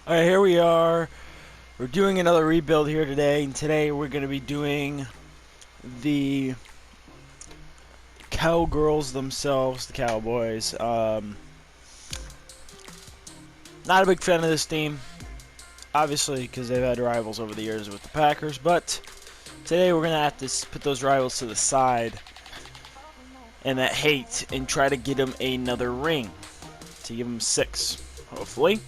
Alright, here we are. We're doing another rebuild here today, and today we're going to be doing the Cowgirls themselves, the Cowboys. Not a big fan of this team, obviously, because they've had rivals over the years with the Packers, but today we're going to have to put those rivals to the side and that hate and try to get them another ring to give them 6, hopefully.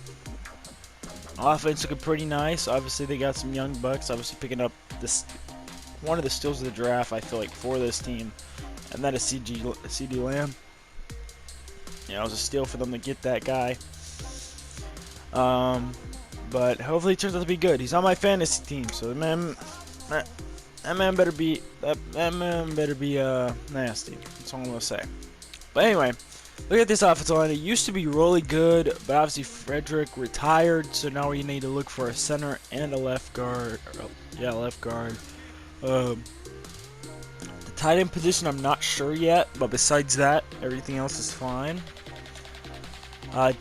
Offense looking pretty nice. Obviously, they got some young bucks. Obviously, picking up this one of the steals of the draft, I feel like, for this team, and that is CD Lamb. You know, it was a steal for them to get that guy. But hopefully, it turns out to be good. He's on my fantasy team, so that man better be nasty. That's all I'm gonna say. But anyway. Look at this offensive line. It used to be really good, but obviously Frederick retired, so now we need to look for a center and a left guard. Yeah, left guard. The tight end position, I'm not sure yet, but besides that, everything else is fine.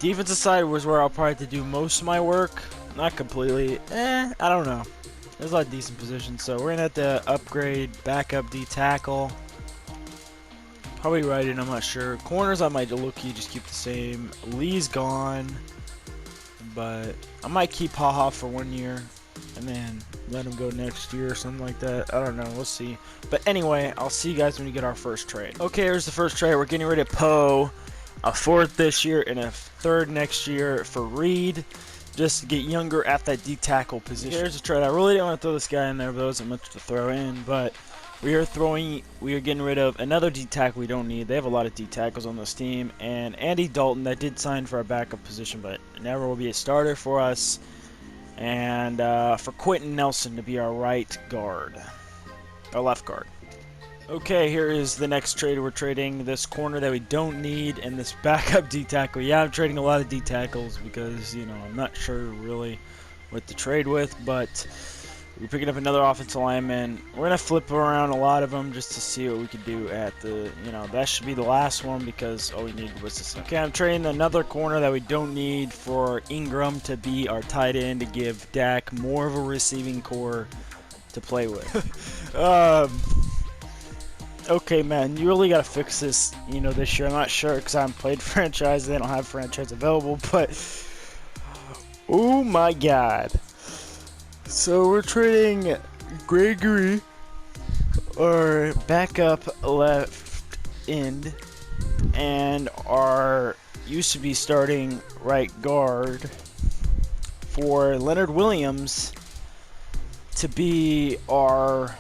Defensive side was where I'll probably have to do most of my work. Not completely. I don't know. There's a lot of decent positions, so we're going to have to upgrade backup D tackle. Probably right in, I'm not sure. Corners, I might look-y, just keep the same. Lee's gone, but I might keep Haha for 1 year and then let him go next year or something like that. I don't know, we'll see. But anyway, I'll see you guys when we get our first trade. Okay, here's the first trade. We're getting rid of Poe, a 4th this year and a 3rd next year for Reed, just to get younger at that D tackle position. Here's the trade. I really didn't want to throw this guy in there, but there wasn't much to throw in, but we are getting rid of another D tackle we don't need. They have a lot of D tackles on this team. And Andy Dalton, that did sign for our backup position, but never will be a starter for us. And for Quentin Nelson to be our right guard. Our left guard. Okay, here is the next trade. We're trading this corner that we don't need and this backup D tackle. Yeah, I'm trading a lot of D tackles because, you know, I'm not sure really what to trade with, but we're picking up another offensive lineman. We're going to flip around a lot of them just to see what we can do at the, you know, that should be the last one because all we needed was this. Okay, I'm trading another corner that we don't need for Ingram to be our tight end to give Dak more of a receiving core to play with. Okay, man, you really got to fix this, you know, this year. I'm not sure because I haven't played franchise. They don't have franchise available, but oh my God. So we're trading Gregory, our backup left end, and our used to be starting right guard for Leonard Williams to be our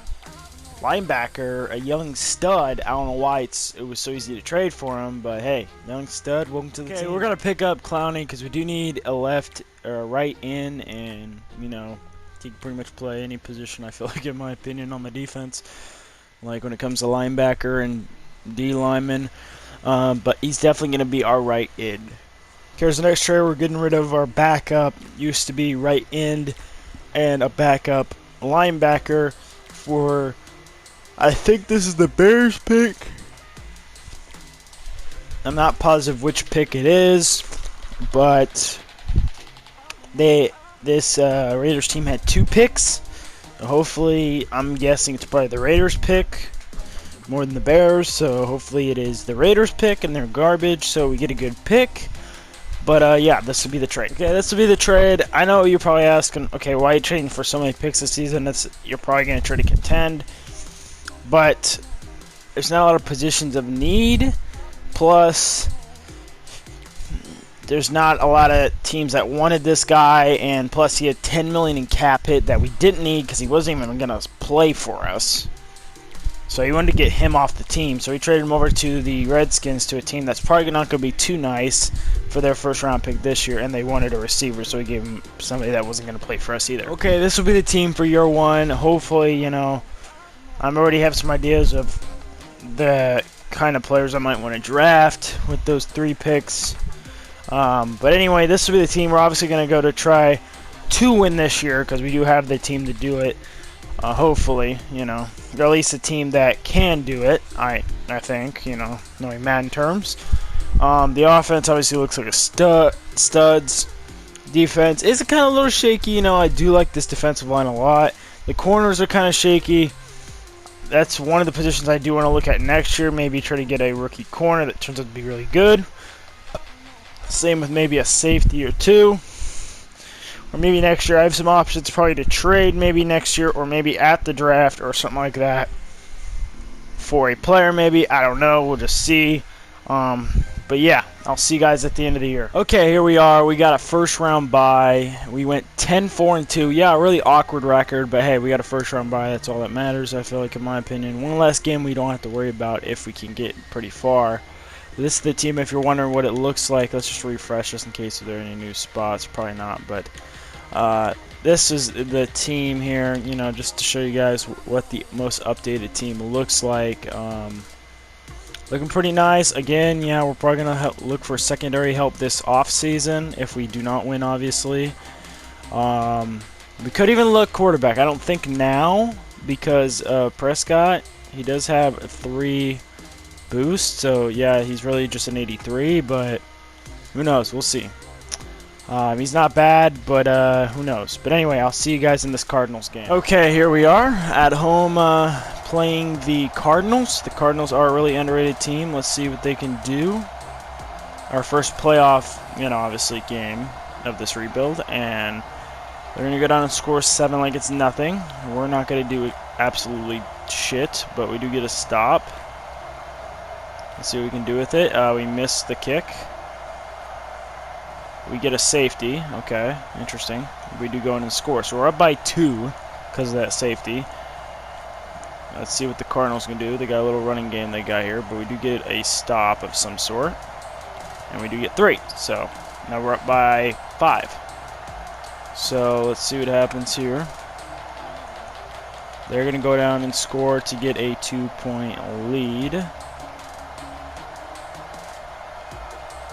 linebacker, a young stud. I don't know why it was so easy to trade for him, but hey, young stud, welcome to the team. We're gonna pick up Clowney because we do need a left or a right end, and you know, he can pretty much play any position, I feel like, in my opinion, on the defense. Like when it comes to linebacker and D lineman. But he's definitely going to be our right end. Here's the next trade. We're getting rid of our backup. Used to be right end and a backup linebacker for, I think this is the Bears pick. I'm not positive which pick it is, but this Raiders team had 2 picks. Hopefully, I'm guessing it's probably the Raiders pick more than the Bears. So hopefully it is the Raiders pick and they're garbage. So we get a good pick. But yeah, this will be the trade. Okay, this will be the trade. I know you're probably asking, okay, why are you trading for so many picks this season? You're probably going to try to contend. But there's not a lot of positions of need. Plus, there's not a lot of teams that wanted this guy, and plus he had $10 million in cap hit that we didn't need because he wasn't even going to play for us. So he wanted to get him off the team, so he traded him over to the Redskins, to a team that's probably not going to be too nice for their first round pick this year, and they wanted a receiver, so he gave him somebody that wasn't going to play for us either. Okay, this will be the team for year 1. Hopefully, you know, I already have some ideas of the kind of players I might want to draft with those 3 picks. But anyway, this will be the team. We're obviously going to go to try to win this year because we do have the team to do it. Hopefully, you know, or at least a team that can do it. I think, you know, knowing Madden terms. The offense obviously looks like a studs. Defense is kind of a little shaky. You know, I do like this defensive line a lot. The corners are kind of shaky. That's one of the positions I do want to look at next year. Maybe try to get a rookie corner that turns out to be really good. Same with maybe a safety or two. Or maybe next year I have some options probably to trade maybe next year or maybe at the draft or something like that. For a player maybe. I don't know. We'll just see. But yeah, I'll see you guys at the end of the year. Okay, here we are. We got a first round bye. We went 10-4-2. Yeah, a really awkward record, but hey, we got a first round bye. That's all that matters, I feel like, in my opinion. One less game we don't have to worry about if we can get pretty far. This is the team. If you're wondering what it looks like, let's just refresh just in case there are any new spots. Probably not, but this is the team here, you know, just to show you guys what the most updated team looks like. Looking pretty nice. Again, yeah, we're probably going to look for secondary help this offseason if we do not win, obviously. We could even look quarterback. I don't think now because Prescott, he does have a 3 boost. So, yeah, he's really just an 83, but who knows? We'll see. He's not bad, but who knows? But anyway, I'll see you guys in this Cardinals game. Okay, here we are at home playing the Cardinals. The Cardinals are a really underrated team. Let's see what they can do. Our first playoff, you know, obviously game of this rebuild, and they're going to go down and score 7 like it's nothing. We're not going to do absolutely shit, but we do get a stop. Let's see what we can do with it. We missed the kick. We get a safety. Okay, interesting. We do go in and score. So we're up by 2 because of that safety. Let's see what the Cardinals can do. They got a little running game they got here, but we do get a stop of some sort. And we do get 3. So now we're up by 5. So let's see what happens here. They're going to go down and score to get a 2-point lead.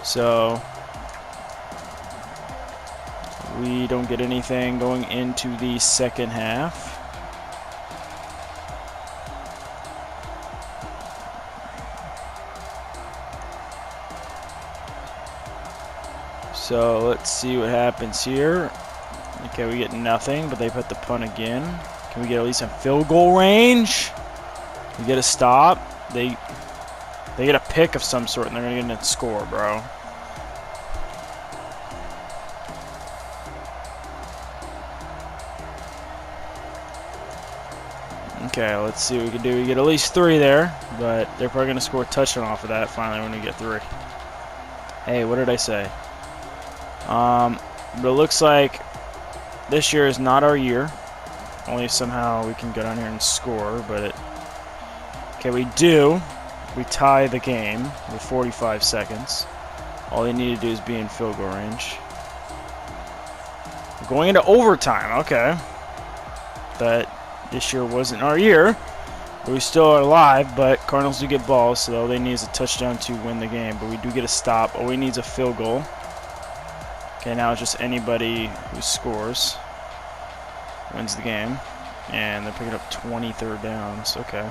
So we don't get anything going into the second half. So let's see what happens here. Okay, we get nothing, but they put the punt again. Can we get at least a field goal range? We get a stop. They get a pick of some sort, and they're going to get a score, bro. Okay, let's see what we can do. We get at least 3 there, but they're probably going to score a touchdown off of that finally when we get 3. Hey, what did I say? But it looks like this year is not our year. Only if somehow we can go down here and score, but okay, we do. We tie the game with 45 seconds. All they need to do is be in field goal range. We're going into overtime, okay. But this year wasn't our year. We still are alive, but Cardinals do get balls, so all they need is a touchdown to win the game. But we do get a stop. All we need is a field goal. Okay, now it's just anybody who scores wins the game. And they're picking up 20 third downs. Okay.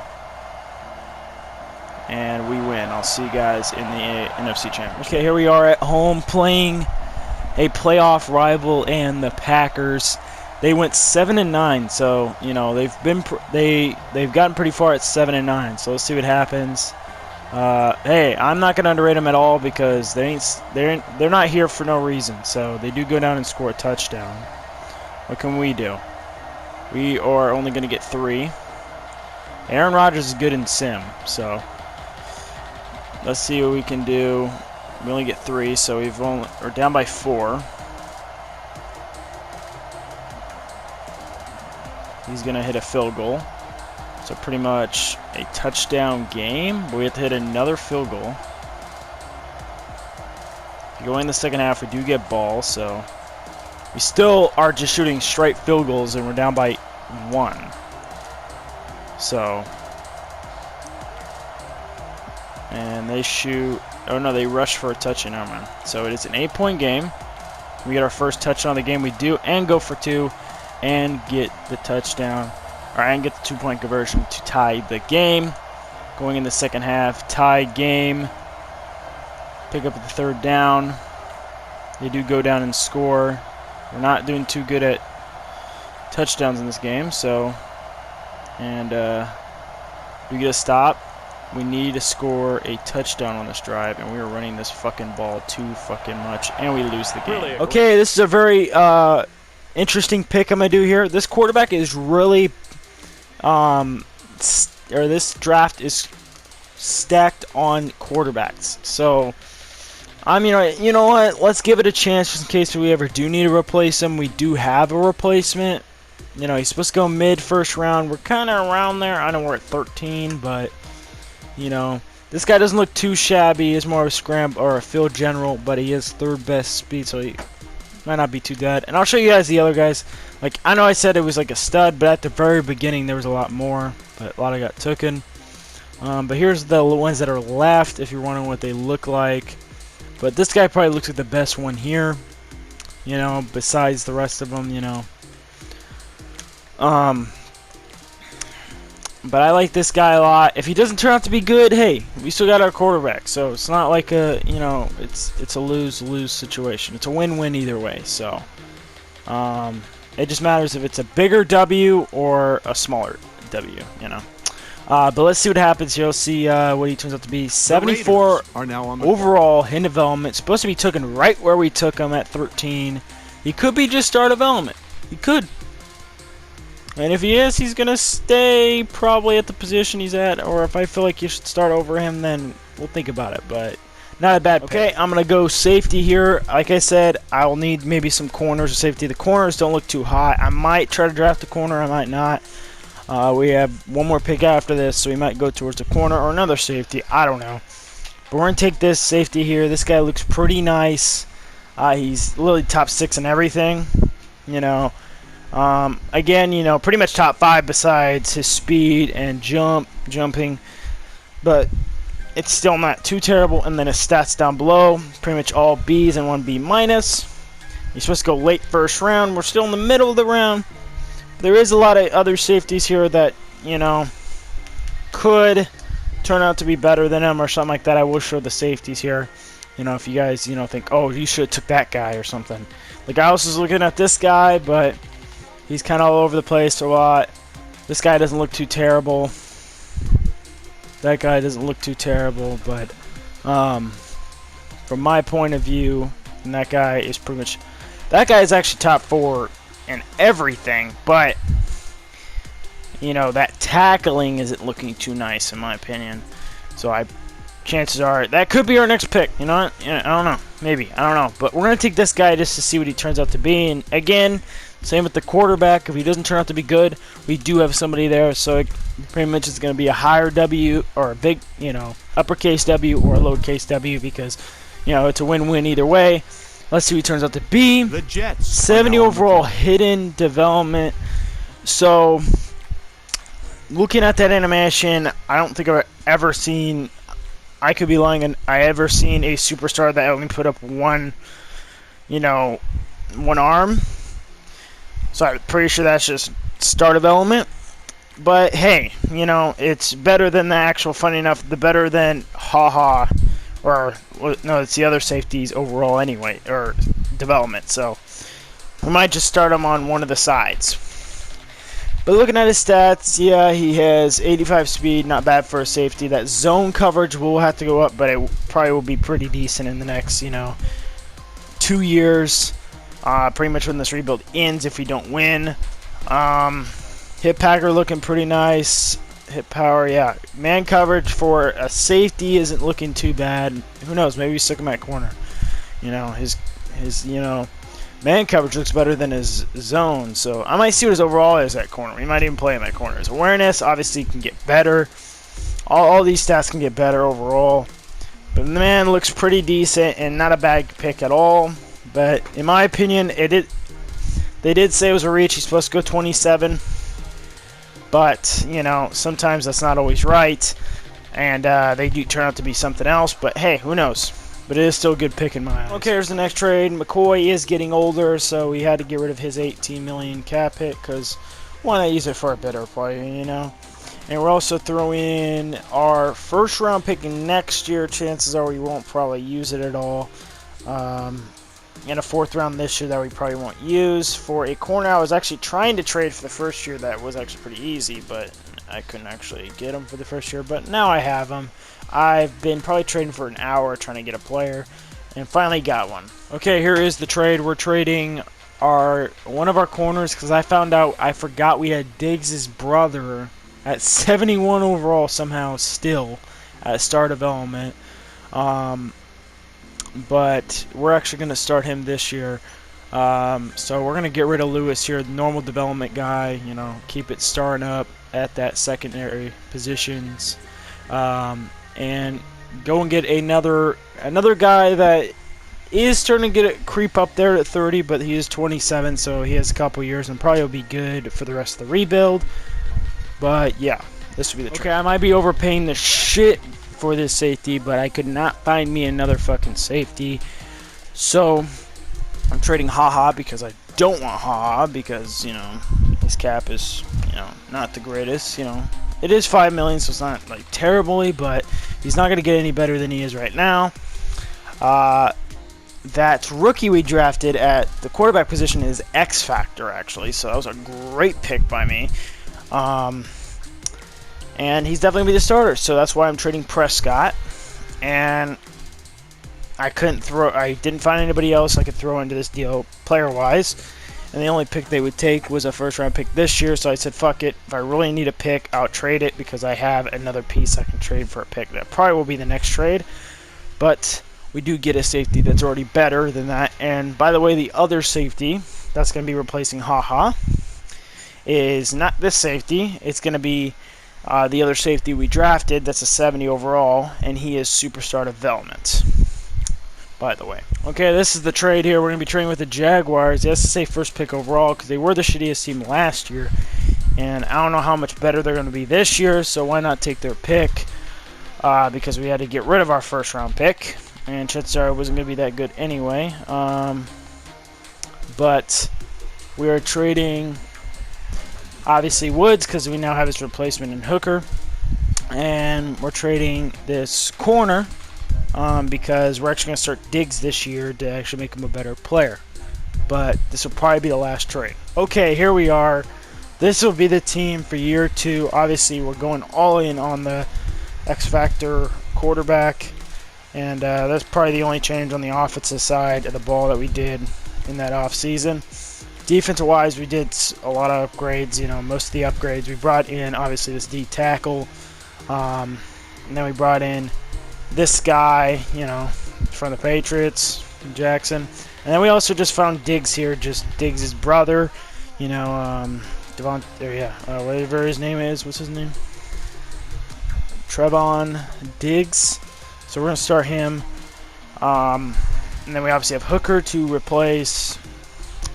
And we win. I'll see you guys in the NFC Championship. Okay, here we are at home playing a playoff rival and the Packers. They went 7-9, so you know they've gotten pretty far at 7-9. So let's see what happens. Hey, I'm not gonna underrate them at all because they're not here for no reason. So they do go down and score a touchdown. What can we do? We are only gonna get 3. Aaron Rodgers is good in sim, so let's see what we can do. We only get 3, so we're down by 4. He's going to hit a field goal. So pretty much a touchdown game. But we have to hit another field goal. If you go in the second half, we do get balls. So we still are just shooting straight field goals, and we're down by 1. So, and they shoot. Oh no, they rush for a touchdown. Never mind. So it is an 8-point game. We get our first touchdown of the game. We do, and go for 2. And get the touchdown, and get the 2-point conversion to tie the game. Going in the second half, tie game. Pick up the third down. They do go down and score. We're not doing too good at touchdowns in this game, so, and we get a stop. We need to score a touchdown on this drive, and we are running this fucking ball too fucking much, and we lose the game. Okay, this is a very interesting pick I'm gonna do here. This quarterback is really, this draft is stacked on quarterbacks. So, you know what? Let's give it a chance just in case we ever do need to replace him. We do have a replacement. You know, he's supposed to go mid-first round. We're kind of around there. I know we're at 13, but, you know, this guy doesn't look too shabby. He's more of a scramble or a field general, but he is third best speed, so he might not be too bad. And I'll show you guys the other guys. Like, I know I said it was like a stud, but at the very beginning there was a lot more, but a lot of got taken. But here's the ones that are left if you're wondering what they look like. But this guy probably looks like the best one here, you know, besides the rest of them, you know. But I like this guy a lot. If he doesn't turn out to be good, hey, we still got our quarterback. So it's not like a, you know, it's a lose-lose situation. It's a win-win either way. So it just matters if it's a bigger W or a smaller W, you know. But let's see what happens here. We'll see what he turns out to be. 74 are now on the overall in development. Supposed to be taken right where we took him at 13. He could be just star development. He could. And if he is, he's going to stay probably at the position he's at. Or if I feel like you should start over him, then we'll think about it. But not a bad pick. Okay, I'm going to go safety here. Like I said, I'll need maybe some corners or safety. The corners don't look too high. I might try to draft a corner. I might not. We have one more pick after this, so we might go towards the corner or another safety. I don't know. But we're going to take this safety here. This guy looks pretty nice. He's literally top 6 in everything, you know. Again, you know, pretty much top 5 besides his speed and jumping. But it's still not too terrible. And then his stats down below, pretty much all B's and 1 B minus. He's supposed to go late first round. We're still in the middle of the round. There is a lot of other safeties here that, you know, could turn out to be better than him or something like that. I will show the safeties here. You know, if you guys, you know, think, oh, you should have took that guy or something. Like, I was looking at this guy, but he's kind of all over the place a lot. This guy doesn't look too terrible. That guy doesn't look too terrible, but from my point of view, and that guy is pretty much, that guy is actually top 4 and everything, but you know, that tackling isn't looking too nice in my opinion. So chances are that could be our next pick. You know what? Yeah, I don't know. Maybe. I don't know. But we're gonna take this guy just to see what he turns out to be. And again, same with the quarterback. If he doesn't turn out to be good, we do have somebody there. So it pretty much is gonna be a higher W or a big, you know, uppercase W or a lowercase W because, you know, it's a win-win either way. Let's see what he turns out to be. The Jets 70 overall hidden development. So, looking at that animation, I don't think I've ever seen, I could be lying, and I ever seen a superstar that only put up one, you know, one arm. So I'm pretty sure that's just star development. But hey, you know, it's better than the actual, funny enough, the better than haha. Or, no, it's the other safeties overall anyway, or development. So, we might just start him on one of the sides. But looking at his stats, yeah, he has 85 speed, not bad for a safety. That zone coverage will have to go up, but it probably will be pretty decent in the next, you know, 2 years. Pretty much when this rebuild ends if we don't win. Hit packer looking pretty nice. Hit power, yeah. Man coverage for a safety isn't looking too bad. Who knows? Maybe we stick him at corner. You know, his you know, man coverage looks better than his zone. So I might see what his overall is at corner. We might even play him at corner. His awareness obviously can get better. All these stats can get better overall. But the man looks pretty decent and not a bad pick at all. But in my opinion, they did say it was a reach. He's supposed to go 27. But, you know, sometimes that's not always right, and they do turn out to be something else, but hey, who knows? But it is still a good pick in my eyes. Okay, here's the next trade. McCoy is getting older, so we had to get rid of his $18 million cap hit, because why not use it for a better player, you know? And we're also throwing in our first round pick next year. Chances are we won't probably use it at all. and a 4th round this year that we probably won't use. For a corner, I was actually trying to trade for the first year. That was actually pretty easy, but I couldn't actually get him for the first year. But now I have him. I've been probably trading for an hour trying to get a player, and finally got one. Okay, here is the trade. We're trading one of our corners because I found out I forgot we had Diggs' brother at 71 overall somehow still at star development. But we're actually going to start him this year. So we're going to get rid of Lewis here, the normal development guy, you know, keep it starting up at that secondary positions. And go and get another guy that is starting to creep up there at 30, but he is 27, so he has a couple years and probably will be good for the rest of the rebuild. But yeah, this would be the trade. Okay, I might be overpaying the shit for this safety, but I could not find me another fucking safety. So I'm trading HaHa because I don't want HaHa because, you know, his cap is, you know, not the greatest, you know. It is $5 million, so it's not like terribly, but he's not going to get any better than he is right now. That rookie we drafted at the quarterback position is X Factor, actually, so that was a great pick by me. And he's definitely going to be the starter, so that's why I'm trading Prescott. And I didn't find anybody else I could throw into this deal player-wise. And the only pick they would take was a first-round pick this year, so I said, fuck it. If I really need a pick, I'll trade it because I have another piece I can trade for a pick. That probably will be the next trade. But we do get a safety that's already better than that. And by the way, the other safety that's going to be replacing HaHa is not this safety. It's going to be the other safety we drafted. That's a 70 overall, and he is superstar development, by the way. Okay, this is the trade here. We're going to be trading with the Jaguars. It has to say first pick overall because they were the shittiest team last year. And I don't know how much better they're going to be this year, so why not take their pick? Because we had to get rid of our first-round pick. And chances are it wasn't going to be that good anyway. But we are trading, obviously, Woods because we now have his replacement in Hooker. And we're trading this corner because we're actually going to start Diggs this year to actually make him a better player. But this will probably be the last trade. Okay, here we are. This will be the team for year 2. Obviously, we're going all in on the X-Factor quarterback. And that's probably the only change on the offensive side of the ball that we did in that offseason. Defensive-wise, we did a lot of upgrades. You know, most of the upgrades. We brought in, obviously, this D tackle. And then we brought in this guy, you know, from the Patriots, Jackson. And then we also just found Diggs here, just Diggs' brother. You know, whatever his name is. What's his name? Trevon Diggs. So we're going to start him. And then we obviously have Hooker to replace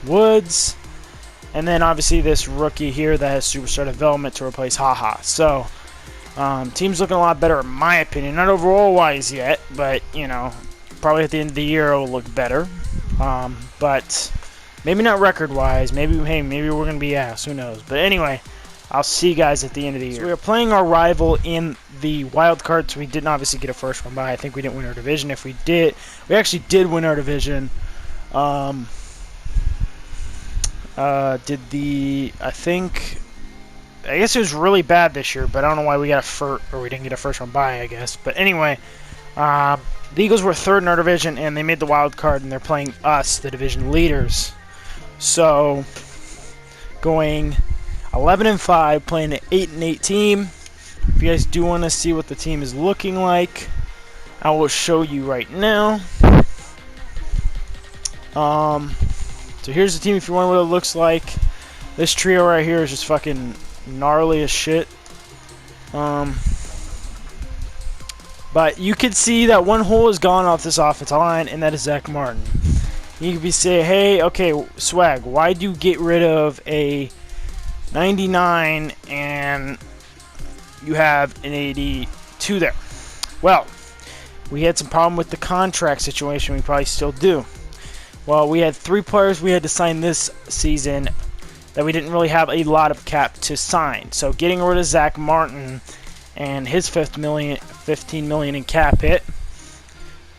Woods. And then obviously this rookie here that has superstar development to replace HaHa. So team's looking a lot better in my opinion. Not overall wise yet, but you know, probably at the end of the year it'll look better. But maybe not record wise. Maybe we're going to be ass. Who knows? But anyway, I'll see you guys at the end of the year. So we are playing our rival in the wild card, so we didn't obviously get a first one bye. I think we didn't win our division. If we did, we actually did win our division. I guess it was really bad this year, but I don't know why we got we didn't get a first one bye, I guess. But anyway, the Eagles were 3rd in our division, and they made the wild card, and they're playing us, the division leaders. So, going 11-5, playing an 8-8 team. If you guys do want to see what the team is looking like, I will show you right now. So here's the team if you want what it looks like. This trio right here is just fucking gnarly as shit. But you can see that one hole is gone off this offensive line, and that is Zach Martin. You could be saying, hey, okay, Swag, why'd you get rid of a 99 and you have an 82 there? Well, we had some problem with the contract situation. We probably still do. Well, we had 3 players we had to sign this season that we didn't really have a lot of cap to sign. So getting rid of Zach Martin and his $15 million in cap hit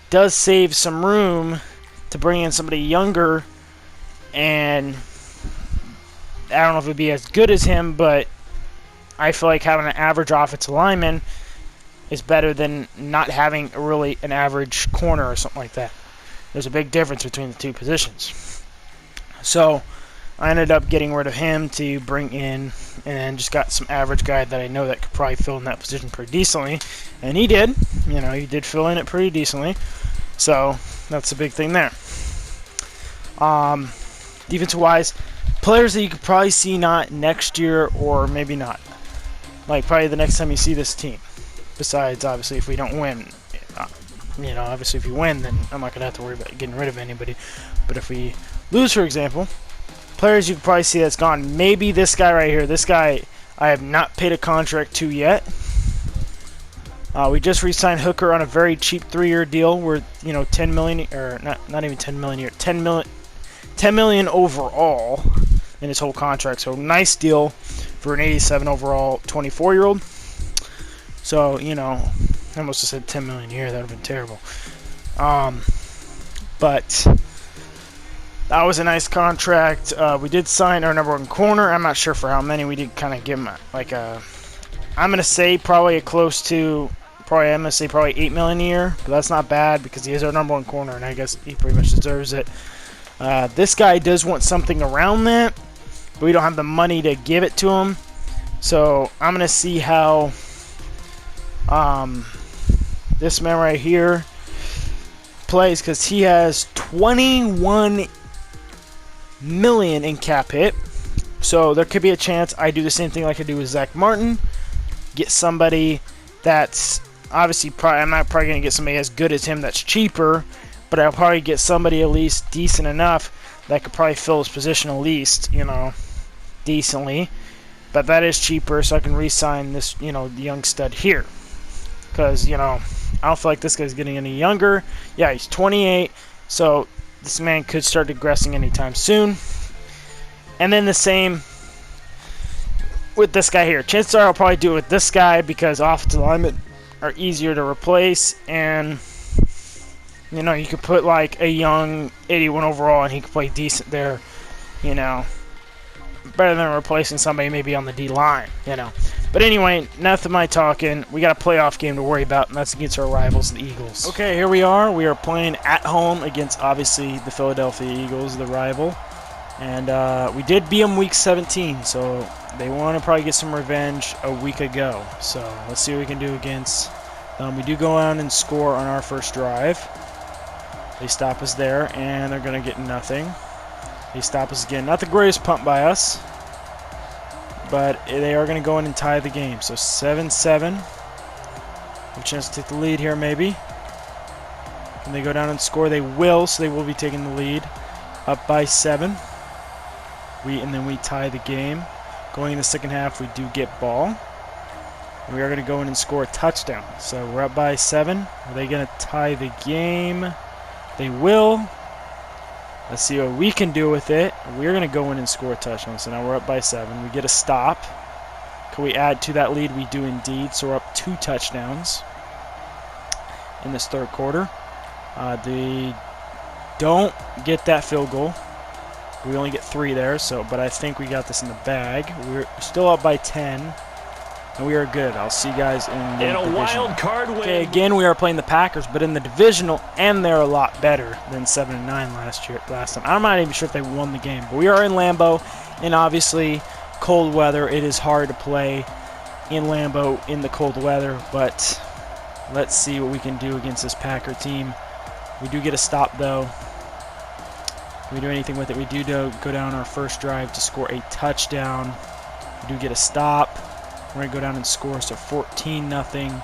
does save some room to bring in somebody younger, and I don't know if it'd be as good as him, but I feel like having an average offensive lineman is better than not having really an average corner or something like that. There's a big difference between the two positions. So I ended up getting rid of him to bring in, and just got some average guy that I know that could probably fill in that position pretty decently. And he did. He did fill in it pretty decently. So that's a big thing there. Defensive-wise, players that you could probably see not next year, or maybe not. Like probably the next time you see this team. Besides, obviously, if we don't win. Obviously if we win, then I'm not going to have to worry about getting rid of anybody. But if we lose, for example, players you could probably see that's gone. Maybe this guy right here. This guy I have not paid a contract to yet. We just re-signed Hooker on a very cheap 3-year deal. We're 10 million, or not even 10 million a year, 10 million overall in his whole contract. So nice deal for an 87 overall 24-year-old. So I almost said 10 million a year. That would have been terrible. But that was a nice contract. We did sign our number 1 corner. I'm not sure for how many. We did kind of give him like a, I'm going to say probably I'm going to say probably 8 million a year. But that's not bad because he is our number 1 corner, and I guess he pretty much deserves it. This guy does want something around that, but we don't have the money to give it to him. So I'm going to see how this man right here plays, because he has 21 million in cap hit. So there could be a chance I do the same thing like I do with Zach Martin. Get somebody that's obviously I'm not probably going to get somebody as good as him that's cheaper, but I'll probably get somebody at least decent enough that could probably fill his position at least, decently. But that is cheaper, so I can re-sign this, the young stud here. Because, I don't feel like this guy's getting any younger. Yeah, he's 28, so this man could start digressing anytime soon. And then the same with this guy here. Chances are I'll probably do it with this guy because offensive linemen are easier to replace. And, you could put like a young 81 overall and he could play decent there, better than replacing somebody maybe on the D-line, But anyway, enough of my talking. We got a playoff game to worry about, and that's against our rivals, the Eagles. Okay, here we are. We are playing at home against, obviously, the Philadelphia Eagles, the rival. And we did beat them week 17, so they want to probably get some revenge a week ago. So let's see what we can do against them. We do go on and score on our first drive. They stop us there, and they're going to get nothing. They stop us again. Not the greatest punt by us, but they are going to go in and tie the game. So 7-7. Have a chance to take the lead here maybe. Can they go down and score? They will, so they will be taking the lead. Up by 7. And then we tie the game. Going in the second half, we do get ball. And we are going to go in and score a touchdown. So we're up by 7. Are they going to tie the game? They will. Let's see what we can do with it. We're going to go in and score a touchdown. So now we're up by 7. We get a stop. Can we add to that lead? We do indeed. So we're up 2 touchdowns in this third quarter. They don't get that field goal. We only get 3 there. But I think we got this in the bag. We're still up by 10. And we are good. I'll see you guys in the divisional. Wild card win. Okay, again, we are playing the Packers, but in the divisional, and they're a lot better than 7-9 last time. I'm not even sure if they won the game, but we are in Lambeau, and obviously, cold weather. It is hard to play in Lambeau in the cold weather, but let's see what we can do against this Packer team. We do get a stop, though. Can we do anything with it? We do go down our first drive to score a touchdown. We do get a stop. We're going to go down and score, so 14-0.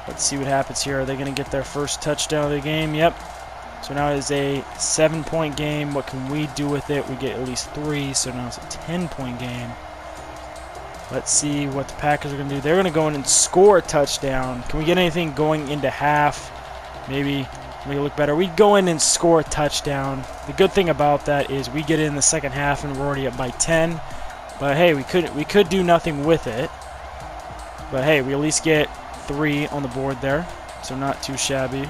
Let's see what happens here. Are they going to get their first touchdown of the game? Yep. So now it is a 7-point game. What can we do with it? We get at least 3, so now it's a 10-point game. Let's see what the Packers are going to do. They're going to go in and score a touchdown. Can we get anything going into half? Maybe make it look better. We go in and score a touchdown. The good thing about that is we get in the second half and we're already up by 10. But hey, we could do nothing with it. But hey, we at least get 3 on the board there, so not too shabby.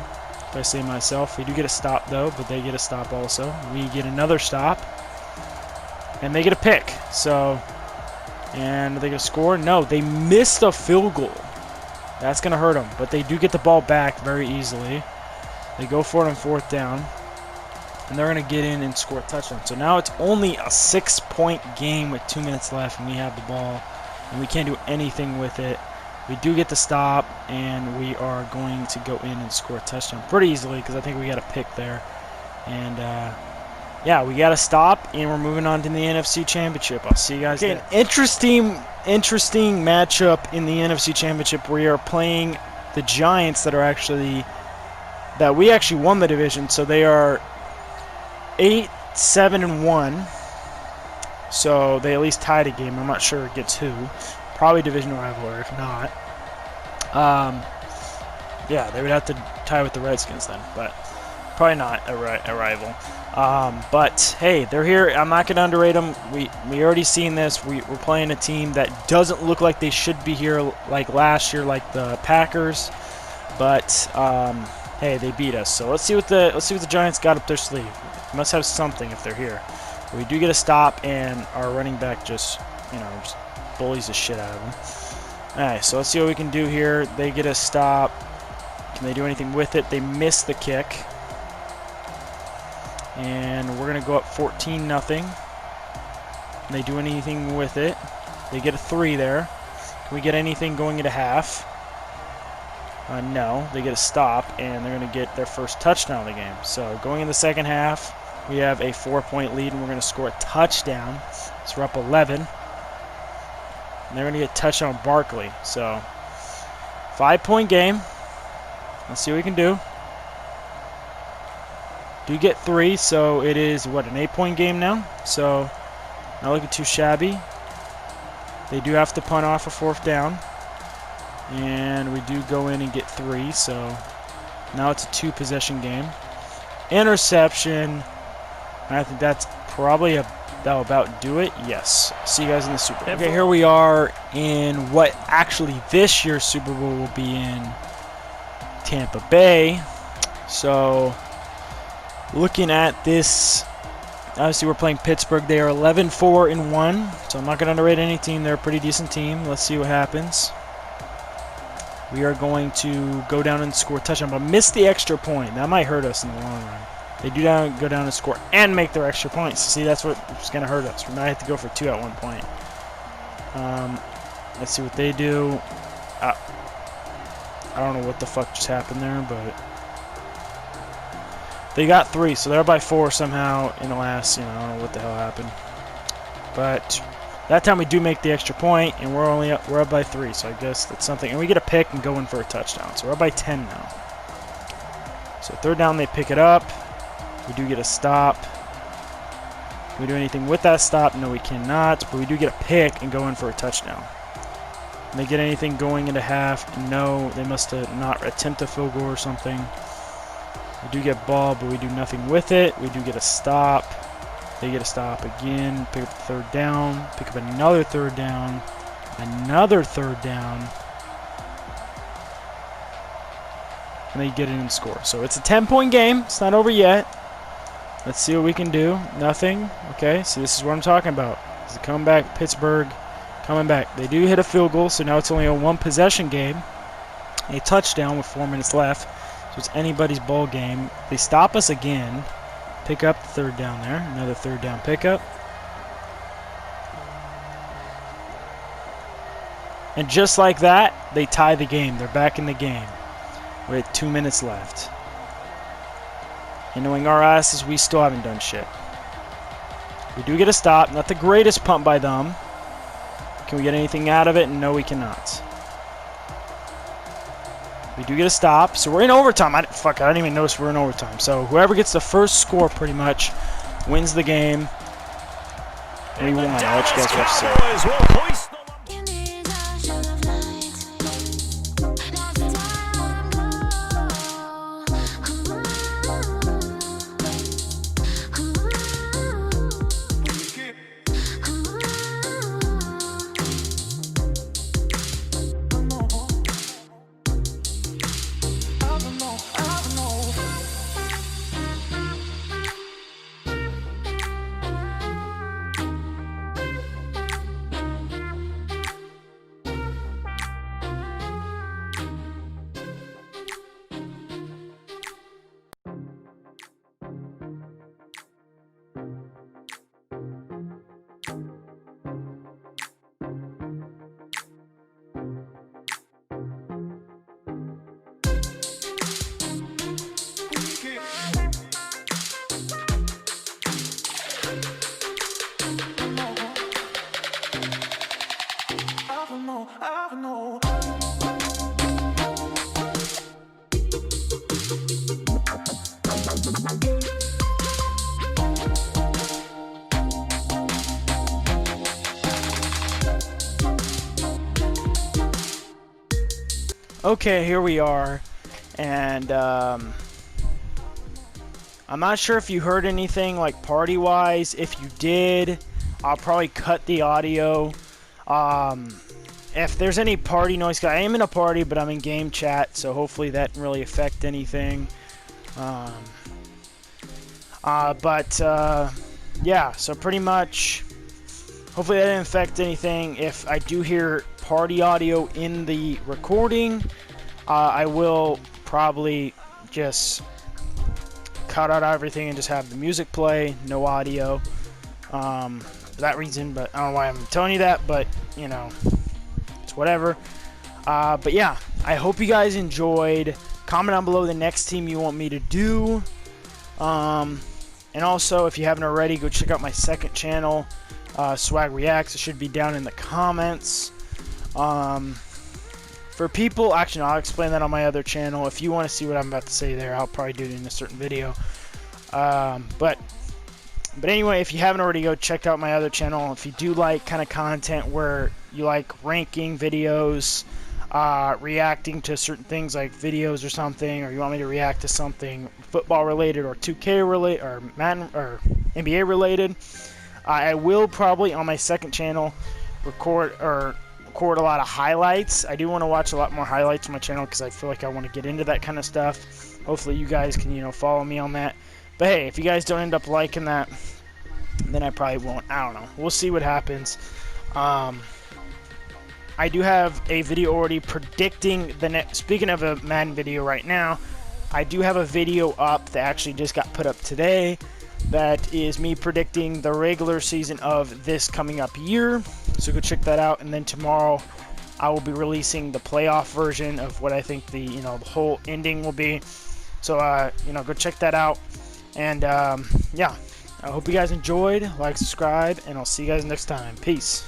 if I say myself. We do get a stop, though, but they get a stop also. We get another stop, and they get a pick. So, and are they going to score? No, they missed a field goal. That's going to hurt them, but they do get the ball back very easily. They go for it on 4th down, and they're going to get in and score a touchdown. So now it's only a 6-point game with 2 minutes left, and we have the ball, and we can't do anything with it. We do get the stop, and we are going to go in and score a touchdown pretty easily because I think we got a pick there. And, yeah, we got to stop, and we're moving on to the NFC Championship. I'll see you guys there. An interesting matchup in the NFC Championship. We are playing the Giants that we actually won the division, so they are 8-7-1. So they at least tied a game. I'm not sure it gets who. Probably division rival, or if not. Yeah, they would have to tie with the Redskins then, but probably not a rival. But hey, they're here. I'm not going to underrate them. We already seen this. We're playing a team that doesn't look like they should be here like last year, like the Packers. But hey, they beat us. So let's see what the Giants got up their sleeve. They must have something if they're here. We do get a stop, and our running back just bullies the shit out of them. All right, so let's see what we can do here. They get a stop. Can they do anything with it? They miss the kick. And we're going to go up 14-0. Can they do anything with it? They get a 3 there. Can we get anything going into half? No. They get a stop, and they're going to get their first touchdown of the game. So going in the second half, we have a 4-point lead, and we're going to score a touchdown. So we're up 11. And they're going to get a touchdown Barkley. So 5-point game. Let's see what we can do. Do get 3, so it is, what, an 8-point game now? So, not looking too shabby. They do have to punt off a 4th down. And we do go in and get 3, so now it's a 2-possession game. Interception. I think that's probably that'll about do it. Yes. See you guys in the Super Bowl. Okay, here we are in what actually this year's Super Bowl will be in Tampa Bay. So, looking at this, obviously we're playing Pittsburgh. They are 11-4-1, so I'm not going to underrate any team. They're a pretty decent team. Let's see what happens. We are going to go down and score a touchdown, but miss the extra point. That might hurt us in the long run. They do go down and score and make their extra points. See, that's what's going to hurt us. We might have to go for 2 at one point. Let's see what they do. I don't know what the fuck just happened there, but they got 3, so they're by 4 somehow in the last, I don't know what the hell happened. But that time we do make the extra point, and we're up by 3, so I guess that's something. And we get a pick and go in for a touchdown, so we're up by 10 now. So 3rd down, they pick it up. We do get a stop. Can we do anything with that stop? No, we cannot, but we do get a pick and go in for a touchdown. Can they get anything going into half? No, they must have not attempt a field goal or something. We do get ball, but we do nothing with it. We do get a stop. They get a stop again. Pick up the 3rd down. Pick up another 3rd down. Another 3rd down. And they get in and score. So it's a 10-point game. It's not over yet. Let's see what we can do. Nothing. Okay, so this is what I'm talking about. It's a comeback. Pittsburgh coming back. They do hit a field goal, so now it's only a 1-possession game. A touchdown with 4 minutes left. So it's anybody's ball game. They stop us again. Pick up the 3rd down there. Another 3rd down pickup. And just like that, they tie the game. They're back in the game with 2 minutes left. And knowing our asses, we still haven't done shit. We do get a stop. Not the greatest punt by them. Can we get anything out of it? No, we cannot. We do get a stop. So we're in overtime. I didn't even notice we're in overtime. So whoever gets the first score pretty much wins the game. And we won. I'll let you guys watch this. I don't know. Okay, here we are, and I'm not sure if you heard anything like party-wise. If you did, I'll probably cut the audio. If there's any party noise, 'cause I am in a party, but I'm in game chat, so hopefully that didn't really affect anything. Yeah, so pretty much, hopefully that didn't affect anything. If I do hear party audio in the recording, I will probably just cut out everything and just have the music play, no audio. For that reason, but I don't know why I'm telling you that, but you know, it's whatever. But yeah, I hope you guys enjoyed. Comment down below the next team you want me to do. And also, if you haven't already, go check out my second channel, Swag Reacts. It should be down in the comments. For people, actually, no, I'll explain that on my other channel. If you want to see what I'm about to say there, I'll probably do it in a certain video. But anyway, if you haven't already, go check out my other channel. If you do like kind of content where you like ranking videos, reacting to certain things like videos or something, or you want me to react to something football related or 2K related or Madden or NBA related, I will probably on my second channel record a lot of highlights. I do want to watch a lot more highlights on my channel because I feel like I want to get into that kind of stuff. Hopefully you guys can, you know, follow me on that. But hey, if you guys don't end up liking that, then I probably won't. I don't know. We'll see what happens. I do have a video already predicting the next. Speaking of a Madden video right now, I do have a video up that actually just got put up today. That is me predicting the regular season of this coming up year. So go check that out. And then tomorrow, I will be releasing the playoff version of what I think the the whole ending will be. So go check that out. And yeah, I hope you guys enjoyed. Like, subscribe, and I'll see you guys next time. Peace.